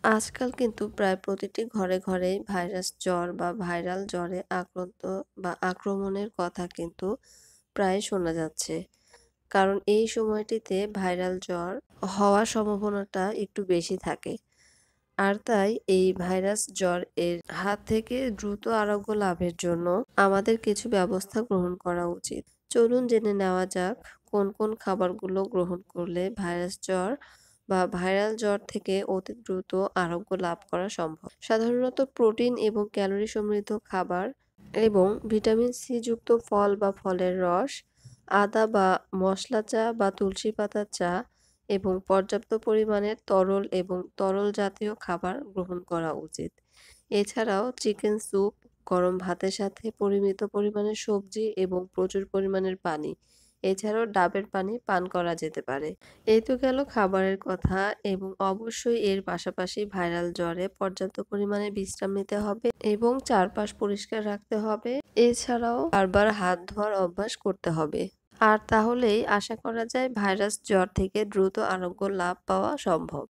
আজকাল কিন্তু প্রায় প্রতিটি ঘরে ঘরেই ভাইরাস জ্বর বা ভাইরাল জ্বরে আক্রান্ত বা আক্রমণের কথা কিন্তু প্রায় শোনা যাচ্ছে। কারণ এই সময়টিতে ভাইরাল জ্বর হওয়ার সম্ভাবনাটা একটু বেশি থাকে। আর তাই এই ভাইরাস জ্বর এর হাত থেকে দ্রুত আরোগ্য লাভের জন্য আমাদের কিছু ব্যবস্থা গ্রহণ করা উচিত। চলুন জেনে নেওয়া যাক কোন কোন খাবারগুলো গ্রহণ করলে ভাইরাস জ্বর বা ভাইরাল জ্বর থেকে অতি দ্রুত আরোগ্য লাভ করা সম্ভব। সাধারণত প্রোটিন এবং ক্যালোরি সমৃদ্ধ খাবার এবং ভিটামিন সি যুক্ত ফল বা ফলের রস, আদা বা মশলা চা বা তুলসী পাতার চা এবং পর্যাপ্ত পরিমাণের তরল এবং তরল জাতীয় খাবার গ্রহণ করা উচিত। এছাড়াও চিকেন স্যুপ, গরম ভাতের সাথে পরিমিত পরিমাণে সবজি এবং প্রচুর পরিমাণের পানি। এছাড়াও ডাবের পানি পান করা যেতে পারে। এই তো গেল খাবারের কথা এবং অবশ্যই এর পাশাপাশি ভাইরাল জ্বরে পর্যাপ্ত পরিমাণে বিশ্রাম নিতে হবে এবং চারপাশ পরিষ্কার রাখতে হবে। এছাড়াও বারবার হাত ধোয়ার অভ্যাস করতে হবে। আর তাহলেই আশা করা যায় ভাইরাস জ্বর থেকে দ্রুত আরোগ্য লাভ পাওয়া সম্ভব।